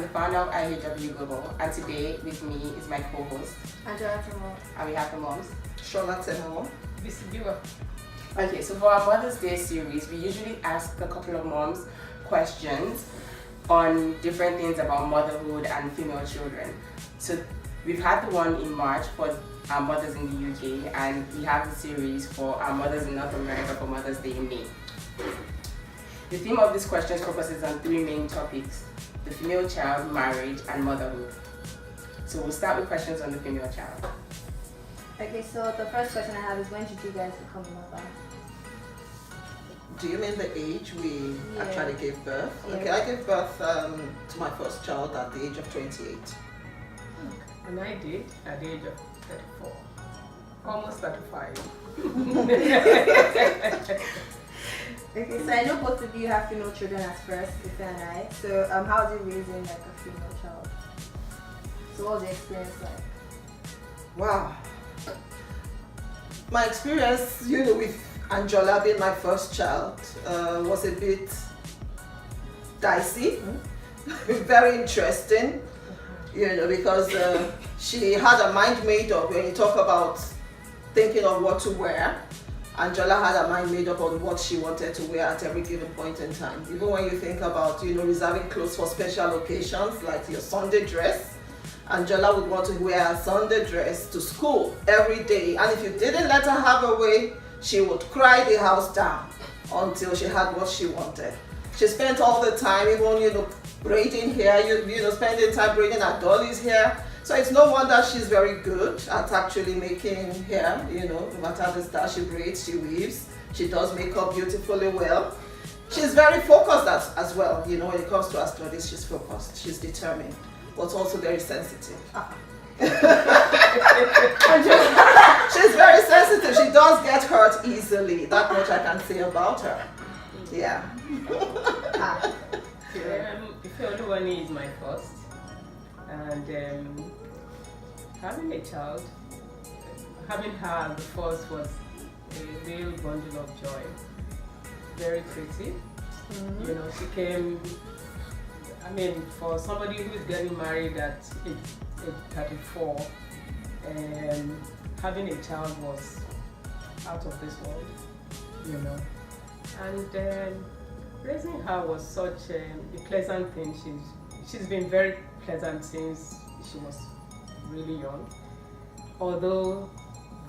founder of IHW Global, and today with me is my co-host, Angela, and we have the moms. Shola Temo. this viewer. Okay, so for our Mother's Day series, we usually ask a couple of moms questions on different things about motherhood and female children. So we've had the one in March for our mothers in the UK, and we have the series for our mothers in North America for Mother's Day in May. The theme of these questions focuses on three main topics: the female child, marriage, and motherhood. So we'll start with questions on the female child. Okay, so the first question I have is, when did you guys become a mother? Do you mean the age we actually gave birth? Yeah. Okay, I gave birth to my first child at the age of 28. And I did at the age of 34, almost 35. Okay, so I know both of you have female children as first, Ife and I. So how was it raising like a female child? So what was the experience like? Wow. My experience, with Angela being my first child was a bit dicey, very interesting, because she had a mind made up. When you talk about thinking of what to wear, Angela had a mind made up on what she wanted to wear at every given point in time. Even when you think about, reserving clothes for special occasions like your Sunday dress, Angela would want to wear a Sunday dress to school every day. And if you didn't let her have her way, she would cry the house down until she had what she wanted. She spent all the time, even, braiding hair, spending time braiding her dolly's hair. So it's no wonder she's very good at actually making hair, no matter the style she braids, she weaves, she does makeup beautifully well. She's very focused as well, when it comes to her studies, she's focused, she's determined, but also very sensitive. She's very sensitive, she does get hurt easily, that much I can say about her. Yeah. Ifeoluwani is my first, and having a child, having her the first was a real bundle of joy. Very pretty. She came, for somebody who is getting married at age 34, having a child was out of this world, and raising her was such a pleasant thing. She's been very pleasant since she was really young, although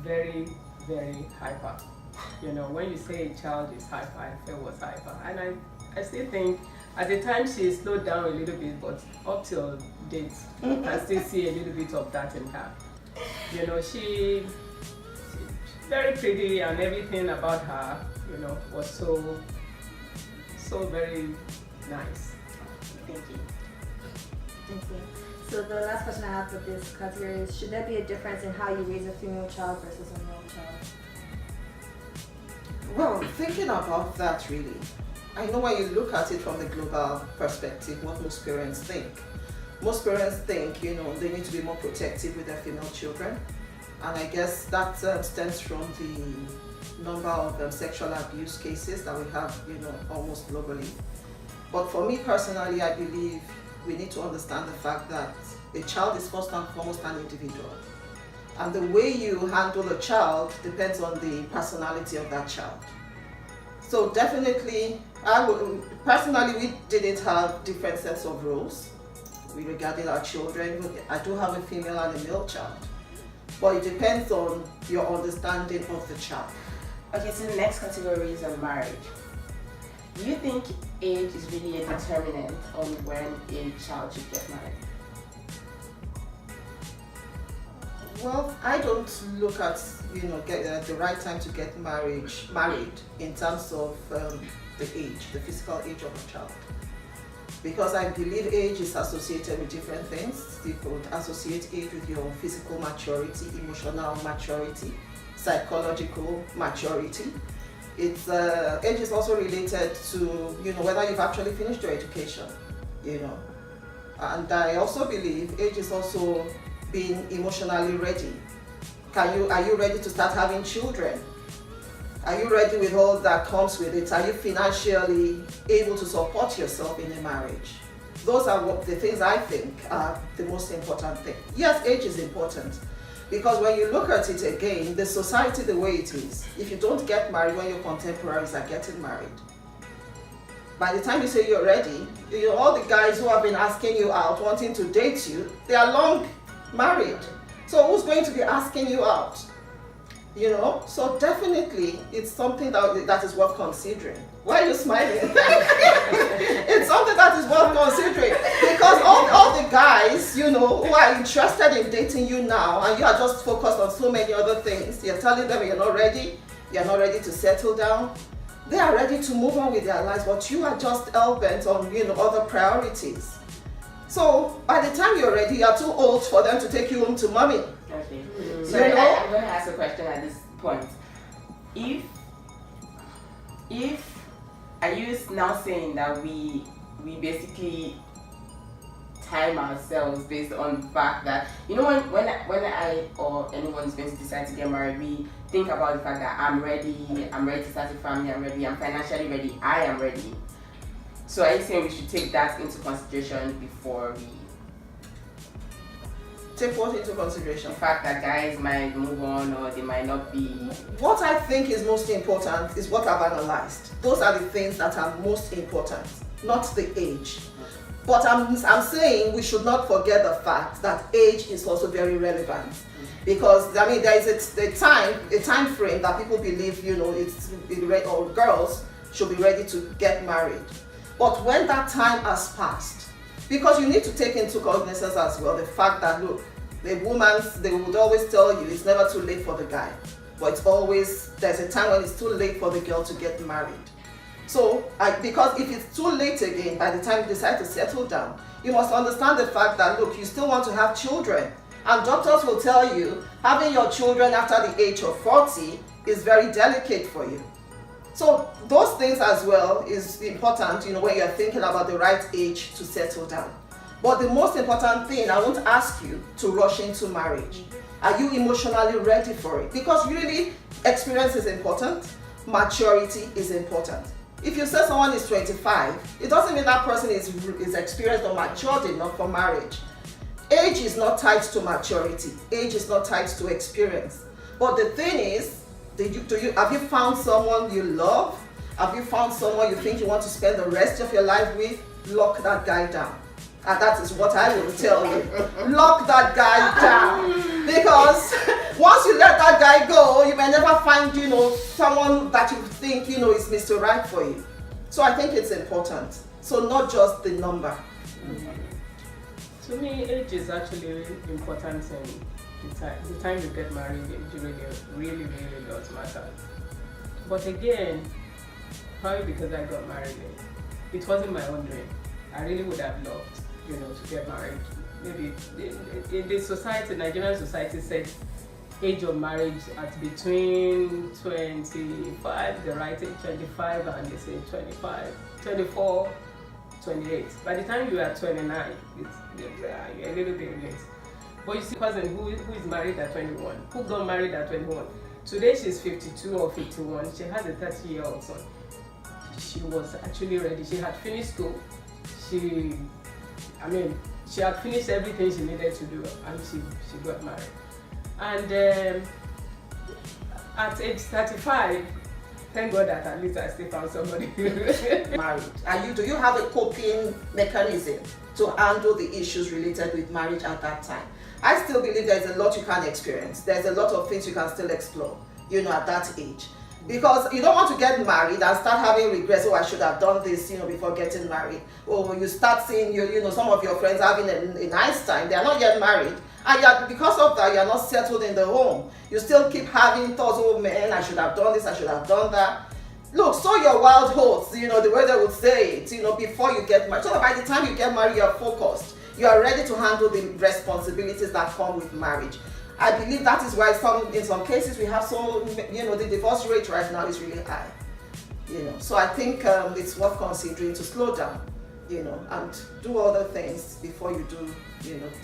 very, very hyper. When you say a child is hyper, I feel was hyper, and I still think at the time she slowed down a little bit, but up till date I still see a little bit of that in her. She's very pretty, and everything about her was so very nice. Thank you. Thank you. So the last question I have for this category is, should there be a difference in how you raise a female child versus a male child? Well, thinking about that really, I know when you look at it from the global perspective, what most parents think. Most parents think, they need to be more protective with their female children. And I guess that stems from the number of sexual abuse cases that we have, almost globally. But for me personally, I believe we need to understand the fact that a child is first and foremost an individual. And the way you handle a child depends on the personality of that child. So definitely, personally, we didn't have different sets of rules regarding our children. I do have a female and a male child. But it depends on your understanding of the child. Okay, so the next category is on marriage. Do you think age is really a determinant on when a child should get married? Well, I don't look at get the right time to get married in terms of the age, the physical age of a child, because I believe age is associated with different things. You could associate age with your physical maturity, emotional maturity, psychological maturity. It's age is also related to whether you've actually finished your education, and I also believe age is also being emotionally ready. Are you ready to start having children? Are you ready with all that comes with it? Are you financially able to support yourself in a marriage? those are the things I think are the most important thing. Yes, age is important, because when you look at it again, the society the way it is, if you don't get married when your contemporaries are getting married, by the time you say you're ready, all the guys who have been asking you out, wanting to date you, they are long married. So who's going to be asking you out? So definitely it's something that is worth considering. Why are you smiling? It's something that is worth considering, because all the guys, who are interested in dating you now, and you are just focused on so many other things, you're telling them you're not ready to settle down. They are ready to move on with their lives, but you are just hell-bent on, other priorities. So by the time you're ready, you're too old for them to take you home to mommy. Okay. So I'm going to ask a question at this point. If are you now saying that we basically time ourselves based on the fact that when I or anyone is going to decide to get married, we think about the fact that I'm ready to start a family, I'm financially ready, I am ready. So are you saying we should take that into consideration before we take what into consideration? The fact that guys might move on or they might not be. What I think is most important is what I've analyzed. Those are the things that are most important, not the age. But I'm saying we should not forget the fact that age is also very relevant. Because there is a time frame that people believe, or girls should be ready to get married. But when that time has passed, because you need to take into cognizance as well the fact that, look, they would always tell you it's never too late for the guy, but there's a time when it's too late for the girl to get married. So, because if it's too late again, by the time you decide to settle down, you must understand the fact that, look, you still want to have children. And doctors will tell you having your children after the age of 40 is very delicate for you. So those things as well is important, when you're thinking about the right age to settle down. But the most important thing, I won't ask you to rush into marriage. Are you emotionally ready for it? Because really, experience is important, maturity is important. If you say someone is 25, it doesn't mean that person is experienced or matured enough for marriage. Age is not tied to maturity. Age is not tied to experience. But the thing is, have you found someone you love? Have you found someone you think you want to spend the rest of your life with? Lock that guy down. And that is what I will tell you. Lock that guy down. Because once you let that guy go, you may never find, someone that you think, is Mr. Right for you. So I think it's important. So not just the number. To me, age is actually important in the time you get married. It really does matter. But again, probably because I got married, it wasn't my own dream. I really would have loved, to get married. Maybe in the society, Nigerian society said age of marriage at between 25, the right age 25, and they say 25, 24, 28. By the time you are 29, you're a little bit late. But you see a person who is married at 21, who got married at 21. Today she's 52 or 51. She has a 30-year-old son. She was actually ready. She had finished school. She had finished everything she needed to do, and she got married. And at age 35, thank God that at least I still found somebody. Married. Do you have a coping mechanism to handle the issues related with marriage at that time? I still believe there's a lot you can experience. There's a lot of things you can still explore, at that age. Because you don't want to get married and start having regrets. Oh, I should have done this, before getting married. Or you start seeing, some of your friends having a nice time. They are not yet married. And because of that, you're not settled in the home. You still keep having thoughts, oh man, I should have done this, I should have done that. Look, sow your wild oats, the way they would say it, before you get married. So that by the time you get married, you're focused. You are ready to handle the responsibilities that come with marriage. I believe that is why in some cases we have the divorce rate right now is really high. So I think it's worth considering to slow down, and do other things before you do,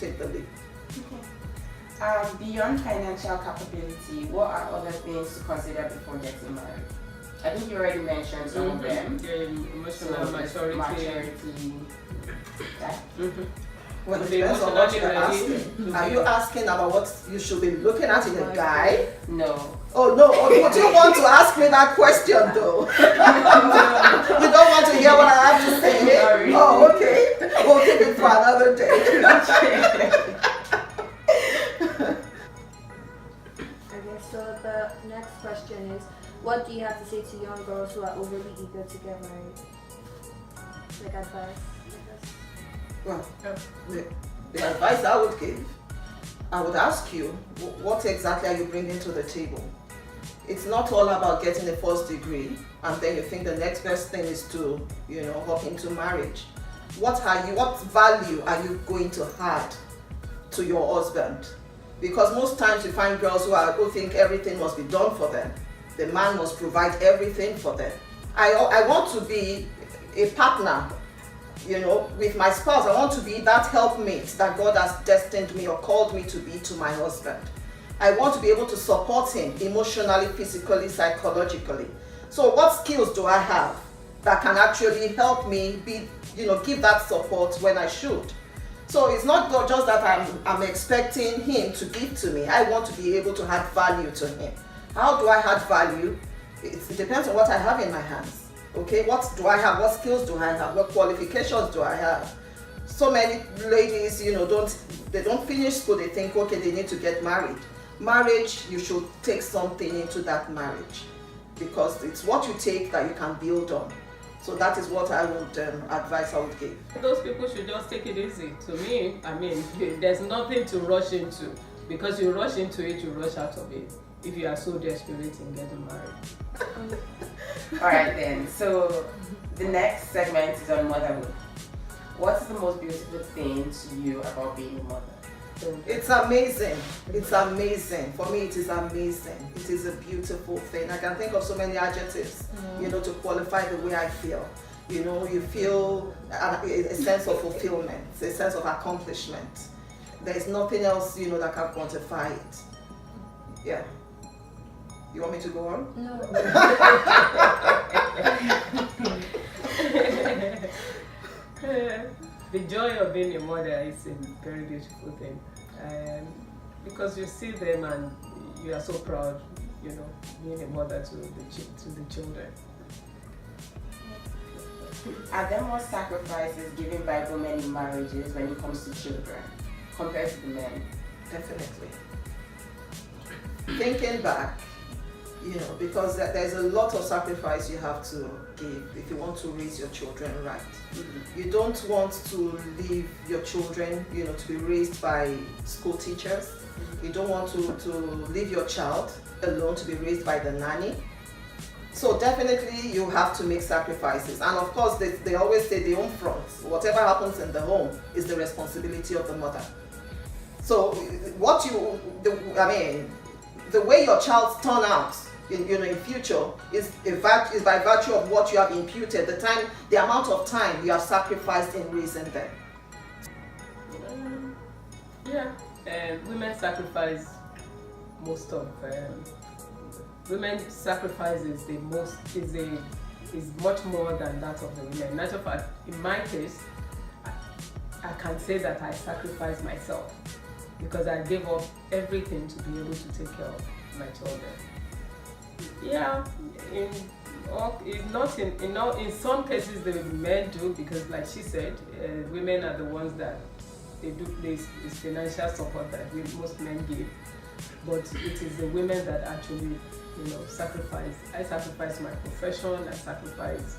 take the leap. Okay. Beyond financial capability, what are other things to consider before getting married? I think you already mentioned some of them. Emotional maturity. That. Well, it depends on what you're asking. Are you asking about what you should be looking at in a guy? No. Oh no, would you want to ask me that question though? You don't want to hear what I have to say? Sorry. Oh, okay. We'll keep it for another day. Okay, so the next question is, what do you have to say to young girls who are overly eager to get married? Like advice, I guess. Well, the advice I would give, I would ask you, what exactly are you bringing to the table? It's not all about getting a first degree and then you think the next best thing is to, hop into marriage. What value are you going to add to your husband? Because most times you find girls who think everything must be done for them. The man must provide everything for them. I want to be a partner, with my spouse. I want to be that helpmate that God has destined me or called me to be to my husband. I want to be able to support him emotionally, physically, psychologically. So what skills do I have that can actually help me give that support when I should? So it's not just that I'm expecting him to give to me. I want to be able to add value to him. How do I add value? It depends on what I have in my hands. Okay, what do I have? What skills do I have? What qualifications do I have? So many ladies, they don't finish school. They think, okay, they need to get married. Marriage, you should take something into that marriage because it's what you take that you can build on. So that is what I would advise I would give. Those people should just take it easy. To me, there's nothing to rush into because you rush into it, you rush out of it. If you are so desperate in getting married. Alright then, so the next segment is on motherhood. What's the most beautiful thing to you about being a mother? It's amazing. It's amazing. For me, it is amazing. It is a beautiful thing. I can think of so many adjectives, to qualify the way I feel. You feel a sense of fulfillment, a sense of accomplishment. There's nothing else, that can quantify it. Yeah. You want me to go on? No. The joy of being a mother is a very beautiful thing. Because you see them and you are so proud, being a mother to the children. Are there more sacrifices given by women in marriages when it comes to children compared to the men? Definitely. Thinking back, because there's a lot of sacrifice you have to give if you want to raise your children right. Mm-hmm. You don't want to leave your children, to be raised by school teachers. Mm-hmm. You don't want to leave your child alone to be raised by the nanny. So definitely you have to make sacrifices. And of course, they always say the home front. Whatever happens in the home is the responsibility of the mother. So the way your child turn out in future is by virtue of what you have imputed, the amount of time you have sacrificed in raising them. Women sacrifice most of women's sacrifice is much more than that of the women. In actual fact, in my case, I can say that I sacrificed myself because I gave up everything to be able to take care of my children. Yeah, in some cases the men do, because like she said, women are the ones that they do this financial support that most men give, but it is the women that actually sacrifice. I sacrifice my profession, I sacrifice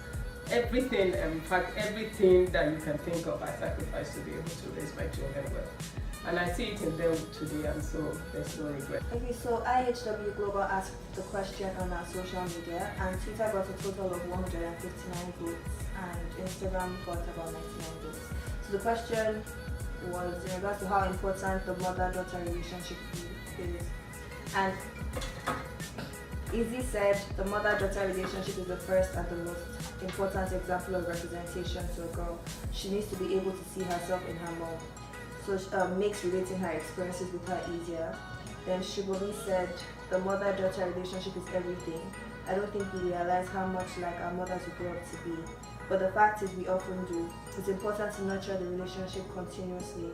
everything, in fact everything that you can think of I sacrifice to be able to raise my children well. And I see it in them today, and so there's no regret. Okay, so IHW Global asked the question on our social media, and Twitter got a total of 159 votes, and Instagram got about 99 votes. So the question was in regards to how important the mother-daughter relationship is. And Izzy said the mother-daughter relationship is the first and the most important example of representation to a girl. She needs to be able to see herself in her mom. So makes relating her experiences with her easier. Then Shiboli said, the mother-daughter relationship is everything. I don't think we realize how much like our mothers we grow up to be. But the fact is we often do. It's important to nurture the relationship continuously.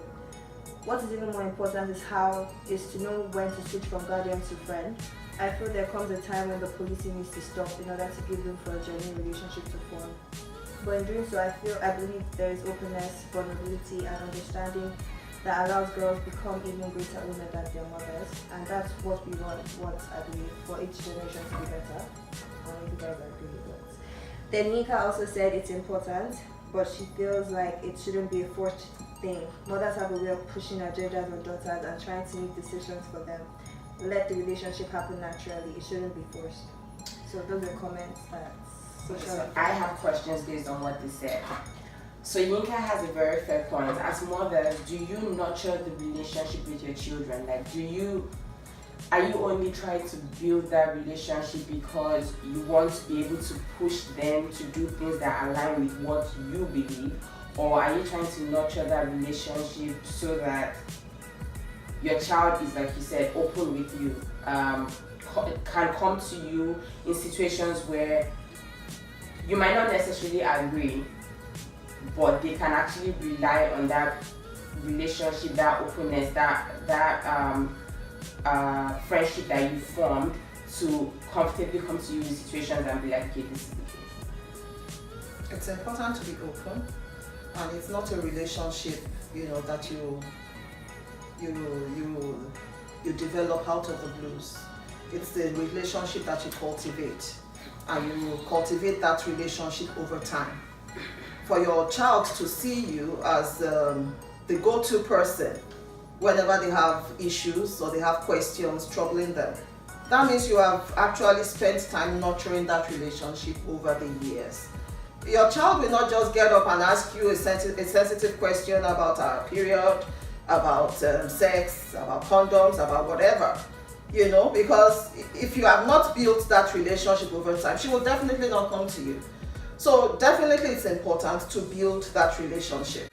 What is even more important is to know when to switch from guardian to friend. I feel there comes a time when the policing needs to stop in order to give room for a genuine relationship to form. But in doing so, I believe there is openness, vulnerability, and understanding that allows girls become even greater women than their mothers, and that's what we want, I believe, for each generation to be better. I don't know if you guys agree with that. Then Nika also said it's important, but she feels like it shouldn't be a forced thing. Mothers have a way of pushing agendas on daughters and trying to make decisions for them. Let the relationship happen naturally. It shouldn't be forced. So those are comments that So I have questions based on what they said. So Yinka has a very fair point. As mothers, do you nurture the relationship with your children? Like, are you only trying to build that relationship because you want to be able to push them to do things that align with what you believe? Or are you trying to nurture that relationship so that your child is, like you said, open with you, can come to you in situations where you might not necessarily agree, but they can actually rely on that relationship, that openness, that friendship that you formed to comfortably come to you in situations and be like, okay, this is the case. It's important to be open, and it's not a relationship, that you develop out of the blues. It's the relationship that you cultivate, and you cultivate that relationship over time. For your child to see you as the go-to person whenever they have issues or they have questions troubling them, that means you have actually spent time nurturing that relationship over the years. Your child will not just get up and ask you a sensitive question about our period, about sex, about condoms, about whatever, because if you have not built that relationship over time, she will definitely not come to you. So definitely it's important to build that relationship.